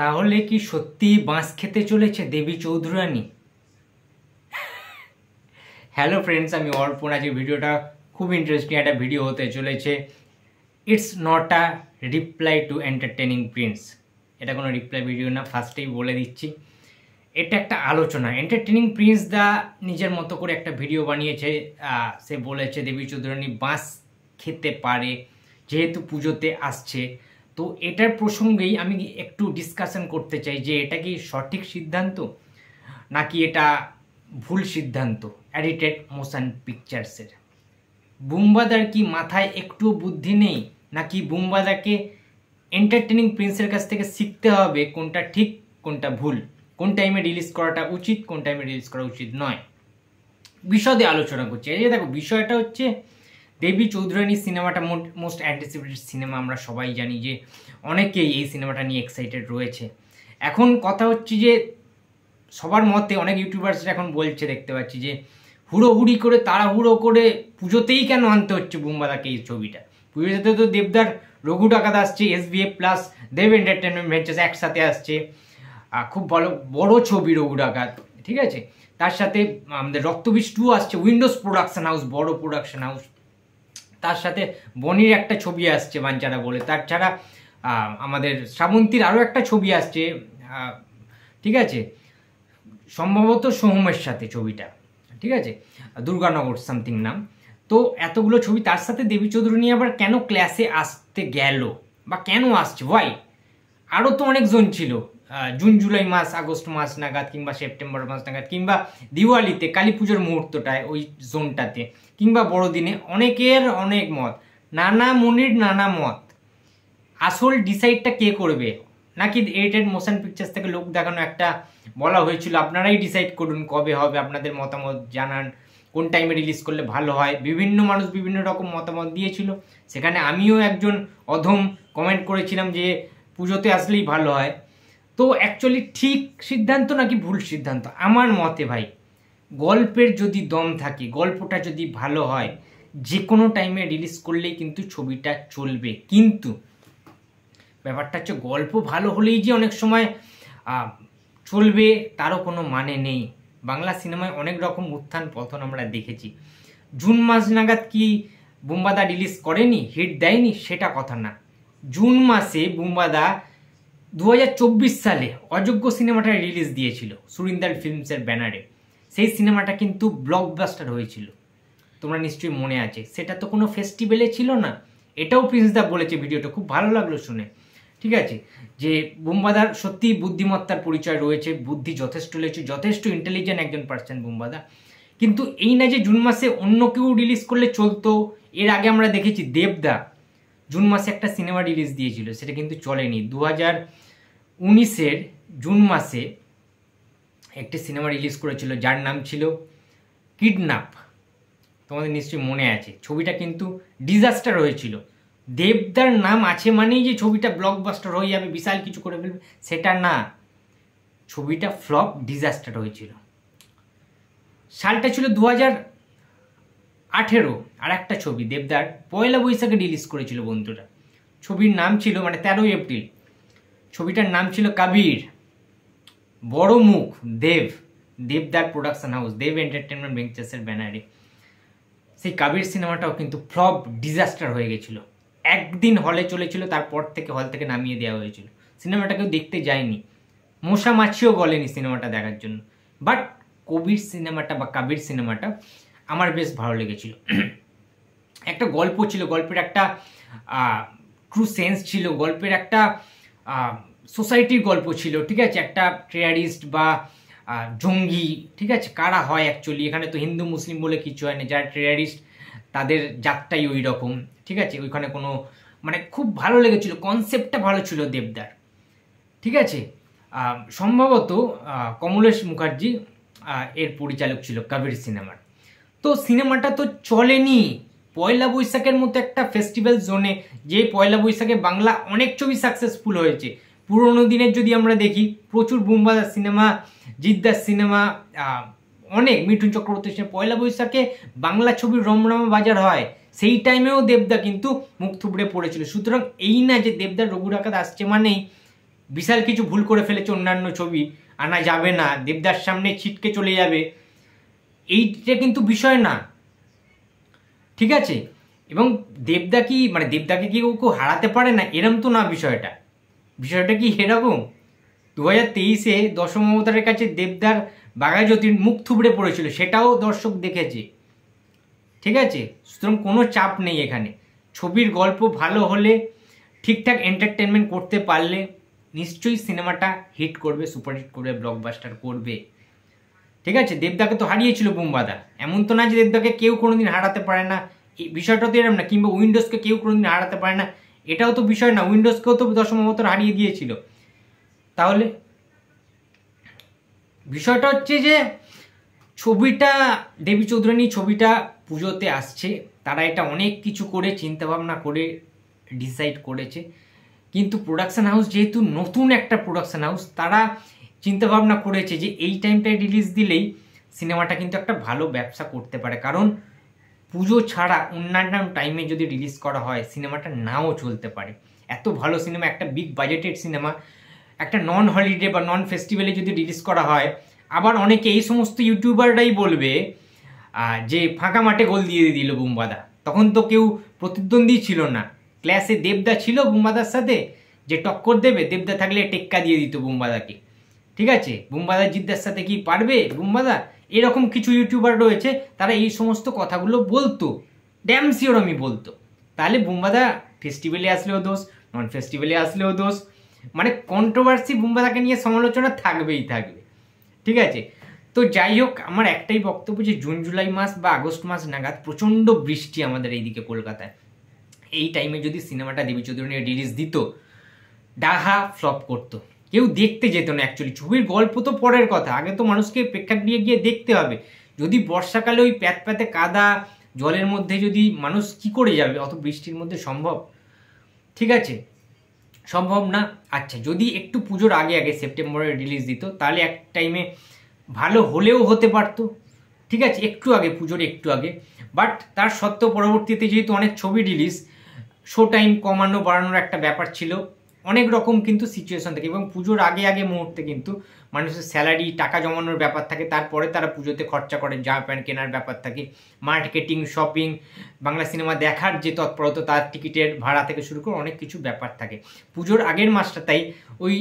তাহলে কি সত্যি বাঁশ খেতে চলেছে দেবী চৌধুরানী? হ্যালো ফ্রেন্ডস, আমি অর্পণ। আজকে ভিডিওটা খুব ইন্টারেস্টিং একটা ভিডিও হতে চলেছে। It's not a reply to entertaining Prince. এটা কোনো রিপ্লাই ভিডিও না, ফার্স্টেই বলে দিচ্ছি। এটা একটা আলোচনা। এন্টারটেনিং প্রিন্স দা নিজের মতো করে একটা ভিডিও বানিয়েছে। সে বলেছে দেবী চৌধুরানী বাঁশ খেতে পারে যেহেতু পুজোতে আসছে। তো এটার প্রসঙ্গেই আমি একটু ডিসকাশন করতে চাই যে এটা কি সঠিক সিদ্ধান্ত নাকি এটা ভুল সিদ্ধান্ত এডিটেড মোশন পিকচার্সের। বুম্বাদার কি মাথায় একটু বুদ্ধি নেই, নাকি বুম্বাদাকে এন্টারটেনিং প্রিন্সের কাছ থেকে শিখতে হবে কোনটা ঠিক কোনটা ভুল, কোন টাইমে রিলিজ করাটা উচিত কোন টাইমে রিলিজ করা উচিত নয়, বিশদে আলোচনা করছি। এই যে দেখো, বিষয়টা হচ্ছে দেবী চৌধুরানী সিনেমাটা মোস্ট অ্যান্টিসিপেটেড সিনেমা। আমরা সবাই জানি যে অনেকেই এই সিনেমাটা নিয়ে এক্সাইটেড রয়েছে। এখন কথা হচ্ছে যে সবার মতে অনেক ইউটিউবার্সরা এখন বলছে, দেখতে পাচ্ছি যে হুড়োহুড়ি করে তাড়াহুড়ো করে পুজোতেই কেন আনতে হচ্ছে বুম্বাদাকে এই ছবিটা। পুজোতে তো দেবদার রঘু ডাকাত আসছে, SBF প্লাস দেব এন্টারটেনমেন্ট ভেঞ্চার্স একসাথে আসছে, খুব ভালো বড় ছবি রঘু ডাকাত, ঠিক আছে। তার সাথে আমাদের রক্তবীজ 2 আসছে, উইন্ডোজ প্রোডাকশন হাউস, বড় প্রোডাকশন হাউস। তার সাথে বনির একটা ছবি আসছে বাঞ্চারা বলে। তার ছাড়া আমাদের শ্রাবন্তীর আরও একটা ছবি আসছে, ঠিক আছে, সম্ভবত সোহমের সাথে ছবিটা, ঠিক আছে, দুর্গানগর সামথিং নাম। তো এতগুলো ছবি, তার সাথে দেবী চৌধুরানী আবার কেন ক্লাসে আসতে গেল বা কেন আসছে, ওয়াই? আরও তো অনেকজন ছিল জুন জুলাই মাস, আগস্ট মাস নাগাদ, কিংবা সেপ্টেম্বর মাস নাগাদ, কিংবা দিওয়ালিতে কালী পুজোর মুহূর্তটায় ওই জোনটাতে, কিংবা বড়দিনে। অনেকের অনেক মত, নানা মুনির নানা মত। আসল ডিসাইডটা কে করবে? নাকি এডিটেড মোশন পিকচার্স থেকে লোক দেখানো একটা বলা হয়েছিল আপনারাই ডিসাইড করুন কবে হবে, আপনাদের মতামত জানান, কোন টাইমে রিলিজ করলে ভালো হয়। বিভিন্ন মানুষ বিভিন্ন রকম মতামত দিয়েছিল, সেখানে আমিও একজন অধম কমেন্ট করেছিলাম যে পুজোতে আসলেই ভালো হয়। তো অ্যাকচুয়ালি ঠিক সিদ্ধান্ত নাকি ভুল সিদ্ধান্ত? আমার মতে ভাই, গল্পের যদি দম থাকে, গল্পটা যদি ভালো হয়, যে কোনো টাইমে রিলিজ করলেই কিন্তু ছবিটা চলবে। কিন্তু ব্যাপারটা হচ্ছে গল্প ভালো হলেই যে অনেক সময় চলবে তারও কোনো মানে নেই। বাংলা সিনেমায় অনেক রকম উত্থান পতন আমরা দেখেছি। জুন মাস নাগাদ কি বুম্বাদা রিলিজ করেনি, হিট দেয়নি, সেটা কথা না। জুন মাসে বুম্বাদা 2024 সালে অযোগ্য সিনেমাটা রিলিজ দিয়েছিল সুরিন্দার ফিল্মসের ব্যানারে। সেই সিনেমাটা কিন্তু ব্লকবাস্টার হয়েছিল, তোমরা নিশ্চয়ই মনে আছে। সেটা তো কোনো ফেস্টিভ্যালে ছিল না। এটাও প্রিন্সদা বলেছে, ভিডিওটা খুব ভালো লাগলো শুনে, ঠিক আছে, যে বুম্বাদার সত্যি বুদ্ধিমত্তার পরিচয় রয়েছে, বুদ্ধি যথেষ্ট রয়েছে, যথেষ্ট ইন্টেলিজেন্ট একজন পার্সন বুম্বাদা। কিন্তু এই না যে জুন মাসে অন্য কেউ রিলিজ করলে চলতো। এর আগে আমরা দেখেছি দেবদা জুন মাসে একটা সিনেমা রিলিজ দিয়েছিল, সেটা কিন্তু চলেনি। 2019-এর জুন মাসে একটি সিনেমা রিলিজ করেছিল যার নাম ছিল কিডন্যাপ, তোমাদের নিশ্চয়ই মনে আছে। ছবিটা কিন্তু ডিজাস্টার হয়েছিল। দেবদার নাম আছে মানেই যে ছবিটা ব্লকবাস্টার হয়ে যাবে, বিশাল কিছু করে ফেলবে, সেটা না। ছবিটা ফ্লপ, ডিজাস্টার হয়েছিল। সালটা ছিল 2018। আর একটা ছবি দেবদার পয়লা বৈশাখে রিলিজ করেছিল বন্ধুরা। ছবির নাম ছিল, মানে 13 এপ্রিল, ছবিটার নাম ছিল কাবির। বড় মুখ দেবদার প্রোডাকশন হাউস, দেব এন্টারটেনমেন্ট ভেঞ্চার্সের ব্যানারে। সেই কাবির সিনেমাটাও কিন্তু ফ্লপ, ডিজাস্টার হয়ে গেছিল। একদিন হলে চলেছিল, তারপর থেকে হল থেকে নামিয়ে দেওয়া হয়েছিল। সিনেমাটা কেউ দেখতে যায়নি, মশা মাছিও বলেনি সিনেমাটা দেখার জন্য। বাট কবির সিনেমাটা বা কাবির সিনেমাটা আমার বেশ ভালো লেগেছিল। একটা গল্প ছিল, গল্পের একটা ট্রু সেন্স ছিল, গল্পের একটা সোসাইটির গল্প ছিল, ঠিক আছে। একটা টেরারিস্ট বা জঙ্গি, ঠিক আছে, কারা হয় অ্যাকচুয়ালি, এখানে তো হিন্দু মুসলিম বলে কিছু হয় না, যারা টেরারিস্ট তাদের জাতটাই ওই রকম, ঠিক আছে। ওইখানে কোনো মানে খুব ভালো লেগেছিল, কনসেপ্টটা ভালো ছিল দেবদার, ঠিক আছে। সম্ভবত কমলেশ মুখার্জি এর পরিচালক ছিল কবির সিনেমার। তো সিনেমাটা তো চলেনি। পয়লা বৈশাখের মতো একটা ফেস্টিভ্যাল জোনে, যে পয়লা বৈশাখে বাংলা অনেক ছবি সাকসেসফুল হয়েছে। পুরোনো দিনের যদি আমরা দেখি, প্রচুর বুম্বাদার সিনেমা, জিদ্দার সিনেমা, অনেক মিঠুন চক্রবর্তীর সিনেমা, পয়লা বৈশাখে বাংলা ছবির রমরমা বাজার হয়। সেই টাইমেও দেবদা কিন্তু মুখ থুবড়ে পড়েছিল। সুতরাং এই না যে দেবদার রঘু ডাকাত আসছে মানেই বিশাল কিছু ভুল করে ফেলেছে, অন্যান্য ছবি আনা যাবে না, দেবদার সামনে ছিটকে চলে যাবে, এইটা কিন্তু বিষয় না, ঠিক আছে। এবং দেবদাকে কি কেউ হারাতে পারে না এরম তো না বিষয়টা কি এরকম? 2023-এ দশম অবতারের কাছে দেবদার বাঘাযতীন মুখ থুবড়ে পড়েছিল, সেটাও দর্শক দেখেছে, ঠিক আছে। সুতরাং কোনো চাপ নেই এখানে। ছবির গল্প ভালো হলে, ঠিকঠাক এন্টারটেনমেন্ট করতে পারলে নিশ্চয়ই সিনেমাটা হিট করবে, সুপারহিট করবে, ব্লকবাস্টার করবে, ঠিক আছে। দেবদাকে তো হারিয়েছিল বুম্বাদা, এমন তো না যে দেবদাকে কেউ কোনোদিন হারাতে পারে না, এই বিষয়টা তো এরকম না। কিংবা উইন্ডোজকে কেউ কোনোদিন হারাতে পারে না, এটাও তো বিষয় না। উইন্ডোজকেও তো দশম অবতার হারিয়ে দিয়েছিল। তাহলে বিষয়টা হচ্ছে যে ছবিটা, দেবী চৌধুরানী ছবিটা পুজোতে আসছে, তারা এটা অনেক কিছু করে চিন্তাভাবনা করে ডিসাইড করেছে। কিন্তু প্রোডাকশন হাউস যেহেতু নতুন একটা প্রোডাকশন হাউস, তারা চিন্তাভাবনা করেছে যে এই টাইমটায় রিলিজ দিলেই সিনেমাটা কিন্তু একটা ভালো ব্যবসা করতে পারে। কারণ পুজো ছাড়া অন্যান্য টাইমে যদি রিলিজ করা হয় সিনেমাটা নাও চলতে পারে। এত ভালো সিনেমা, একটা বিগ বাজেটেড সিনেমা একটা নন হলিডে বা নন ফেস্টিভ্যালে যদি রিলিজ করা হয়, আবার অনেকে এই সমস্ত ইউটিউবাররাই বলবে যে ফাঁকা মাঠে গোল দিয়ে দিল বুম্বাদা। তখন তো কেউ প্রতিদ্বন্দ্বী ছিল না, ক্লাসে দেবদা ছিল বুম্বাদার সাথে, যে টক্কর দেবে, দেবদা থাকলে টেক্কা দিয়ে দিত বুম্বাদাকে, ঠিক আছে। বুম্বাদা জিদ্দার সাথে কি পারবে বুম্বাদা? এরকম কিছু ইউটিউবার রয়েছে, তারা এই সমস্ত কথাগুলো বলতো, ড্যাম শিওর আমি বলতো। তাহলে বুম্বাদা ফেস্টিভ্যালে আসলেও দোষ, নন ফেস্টিভ্যালে আসলেও দোষ, মানে কন্ট্রোভার্সি বুম্বাদাকে নিয়ে সমালোচনা থাকবেই থাকবে, ঠিক আছে। তো যাই হোক, আমার একটাই বক্তব্য যে জুন জুলাই মাস বা আগস্ট মাস নাগাদ প্রচণ্ড বৃষ্টি আমাদের এইদিকে কলকাতায়, এই টাইমে যদি সিনেমাটা দেবী চৌধুরানী রিলিজ দিত, ডাহা ফ্লপ করতো, কেউ দেখতে যেত না। অ্যাকচুয়ালি ছবির গল্প তো পরের কথা, আগে তো মানুষকে প্রেক্ষাগৃহে গিয়ে দেখতে হবে। যদি বর্ষাকালে ওই প্যাতে কাদা জলের মধ্যে যদি মানুষ কি করে যাবে অত বৃষ্টির মধ্যে? সম্ভব? ঠিক আছে, সম্ভব না। আচ্ছা, যদি একটু পুজোর আগে সেপ্টেম্বরে রিলিজ দিত, তাহলে এক টাইমে ভালো হলেও হতে পারতো, ঠিক আছে, একটু আগে, পুজোর একটু আগে। বাট তার সত্ত্বেও পরবর্তীতে যেহেতু অনেক ছবি রিলিজ, শো টাইম কমানো বাড়ানোর একটা ব্যাপার ছিল, অনেক রকম কিন্তু সিচুয়েশন থাকে। এবং পুজোর আগে মুহূর্তে কিন্তু মানুষের স্যালারি, টাকা জমানোর ব্যাপার থাকে, তারপরে তারা পুজোতে খরচা করে, জামা প্যান্ট কেনার ব্যাপার থাকে, মার্কেটিং, শপিং, বাংলা সিনেমা দেখার যে তৎপরতা, তার টিকিটের ভাড়া থেকে শুরু করে অনেক কিছু ব্যাপার থাকে পুজোর আগের মাসটা। তাই ওই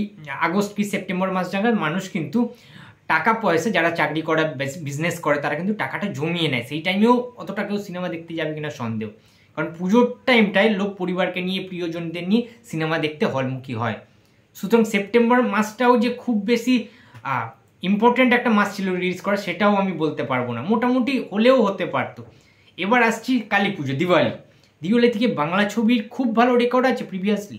আগস্ট কি সেপ্টেম্বর মাস নাগাদ মানুষ কিন্তু টাকা পয়সা, যারা চাকরি করে, বিজনেস করে, তারা কিন্তু টাকাটা জমিয়ে নেয়। সেই টাইমেও অতটা কেউ সিনেমা দেখতে যাবে কিনা সন্দেহ, কারণ পুজোর টাইমটায় লোক পরিবারকে নিয়ে, প্রিয়জনদের নিয়ে সিনেমা দেখতে হলমুখী হয়। সুতরাং সেপ্টেম্বর মাসটাও যে খুব বেশি ইম্পর্টেন্ট একটা মাস ছিল রিলিজ করা, সেটাও আমি বলতে পারবো না, মোটামুটি হলেও হতে পারতো। এবার আসছি কালী পুজো, দিওয়ালি থেকে বাংলা ছবির খুব ভালো রেকর্ড আছে প্রিভিয়াসলি।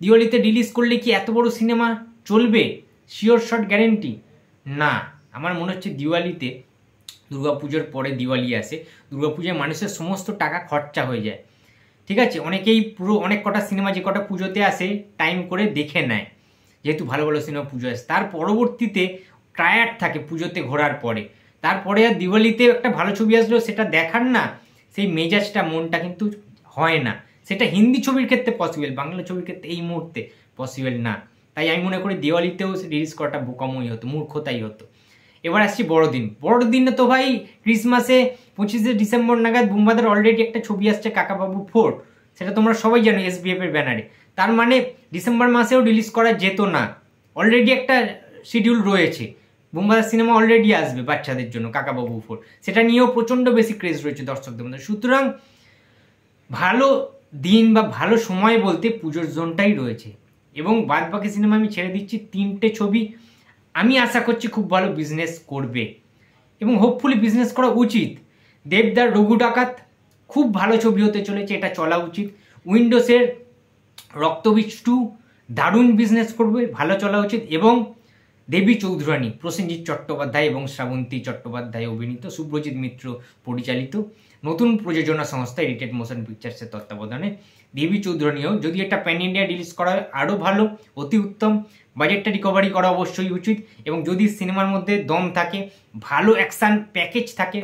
দিওয়ালিতে রিলিজ করলে কি এত বড় সিনেমা চলবে? শিওর শট গ্যারেন্টি না। আমার মনে হচ্ছে দিওয়ালিতে, দুর্গাপুজোর পরে দিওয়ালি আসে, দুর্গাপূজায় মানুষের সমস্ত টাকা খরচা হয়ে যায়, ঠিক আছে। অনেকেই পুরো অনেক কটা সিনেমা যে কটা পুজোতে আসে টাইম করে দেখে নেয়, যেহেতু ভালো ভালো সিনেমা পুজো আসে। তার পরবর্তীতে টায়ার্ড থাকে পুজোতে ঘোরার পরে, তারপরে আর দিওয়ালিতে একটা ভালো ছবি আসলেও সেটা দেখার না সেই মেজাজটা, মনটা কিন্তু হয় না। সেটা হিন্দি ছবির ক্ষেত্রে পসিবল, বাংলা ছবির ক্ষেত্রে এই মুহূর্তে পসিবল না। তাই আমি মনে করি দিওয়ালিতেও রিলিজ করাটা বোকামই হতো, মূর্খতাই হতো। এবার আসছি বড়দিনে তো ভাই ক্রিসমাসে 25শে ডিসেম্বর নাগাদ বুম্বাদার অলরেডি একটা ছবি আসছে কাকাবাবু 4, সেটা তোমরা সবাই জানো, SBF এর ব্যানারে। তার মানে ডিসেম্বর মাসেও রিলিজ করা যেত না, অলরেডি একটা শিডিউল রয়েছে। বুম্বাদার সিনেমা অলরেডি আসবে বাচ্চাদের জন্য, কাকাবাবু 4, সেটা নিয়েও প্রচণ্ড বেশি ক্রেজ রয়েছে দর্শকদের মধ্যে। সুতরাং ভালো দিন বা ভালো সময় বলতে পুজোর জোনটাই রয়েছে। এবং বাদ বাকি সিনেমা আমি ছেড়ে দিচ্ছি, 3টে ছবি আমি আশা করছি খুব ভালো বিজনেস করবে, এবং হোপফুলি বিজনেস করা উচিত। দেবদার রঘু ডাকাত খুব ভালো ছবি হতে চলেছে, এটা চলা উচিত। উইন্ডোজের রক্তবীজ 2 দারুণ বিজনেস করবে, ভালো চলা উচিত। এবং দেবী চৌধুরানী, প্রসেনজিৎ চট্টোপাধ্যায় এবং শ্রাবন্তী চট্টোপাধ্যায় অভিনীত, শুভ্রজিৎ মিত্র পরিচালিত নতুন প্রযোজনা সংস্থা এডিটেড মোশন পিকচার্সের তত্ত্বাবধানে দেবী চৌধুরানীও যদি একটা প্যান ইন্ডিয়া রিলিজ করা হয় আরও ভালো, অতি উত্তম। বাজেটটা রিকভারি করা অবশ্যই উচিত, এবং যদি সিনেমার মধ্যে দম থাকে, ভালো অ্যাকশান প্যাকেজ থাকে,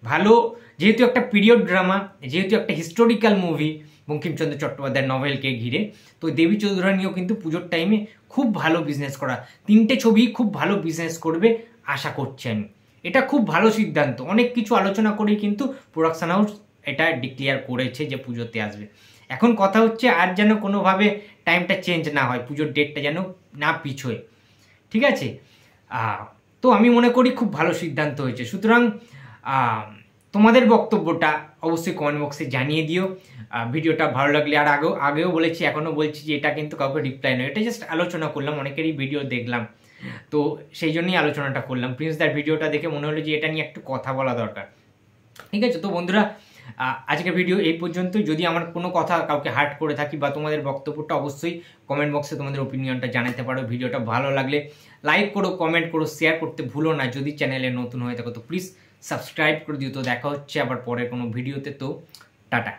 ভালো, যেহেতু একটা পিরিয়ড ড্রামা, যেহেতু একটা হিস্টোরিক্যাল মুভি, বঙ্কিমচন্দ্র চট্টোপাধ্যায়ের নভেলকে ঘিরে। তো দেবী চৌধুরানীও কিন্তু পুজোর টাইমে খুব ভালো বিজনেস করা, 3টে ছবি খুব ভালো বিজনেস করবে আশা করছি আমি। এটা খুব ভালো সিদ্ধান্ত, অনেক কিছু আলোচনা করেই কিন্তু প্রোডাকশন হাউস এটা ডিক্লেয়ার করেছে যে পুজোতে আসবে। এখন কথা হচ্ছে আর যেন কোনোভাবে টাইমটা চেঞ্জ না হয়, পুজোর ডেটটা যেন না পিছোয়, ঠিক আছে? তো আমি মনে করি খুব ভালো সিদ্ধান্ত হয়েছে। সুতরাং তোমাদের বক্তব্যটা অবশ্যই কমেন্ট বক্সে জানিয়ে দিও। ভিডিওটা ভালো লাগলে, আর আগেও বলেছি এখনও বলছি যে এটা কিন্তু কাউকে রিপ্লাই নয়, এটা জাস্ট আলোচনা করলাম, অনেকেরই ভিডিও দেখলাম, তো সেই জন্যই আলোচনাটা করলাম। প্রিন্সদার ভিডিওটা দেখে মনে হলো যে এটা নিয়ে একটু কথা বলা দরকার, ঠিক আছে? তো বন্ধুরা, আজকের ভিডিও এই পর্যন্তই। যদি আমার কোনো কথা কাউকে হার্ট করে থাকি বা তোমাদের বক্তব্যটা অবশ্যই কমেন্ট বক্সে তোমাদের ওপিনিয়নটা জানাতে পারো। ভিডিওটা ভালো লাগলে লাইক করো, কমেন্ট করো, শেয়ার করতে ভুলো না। যদি চ্যানেলে নতুন হয়ে থাকো তো প্লিজ সাবস্ক্রাইব করে দিও। তো দেখা হচ্ছে আবার পরের কোনো ভিডিওতে। তো টাটা।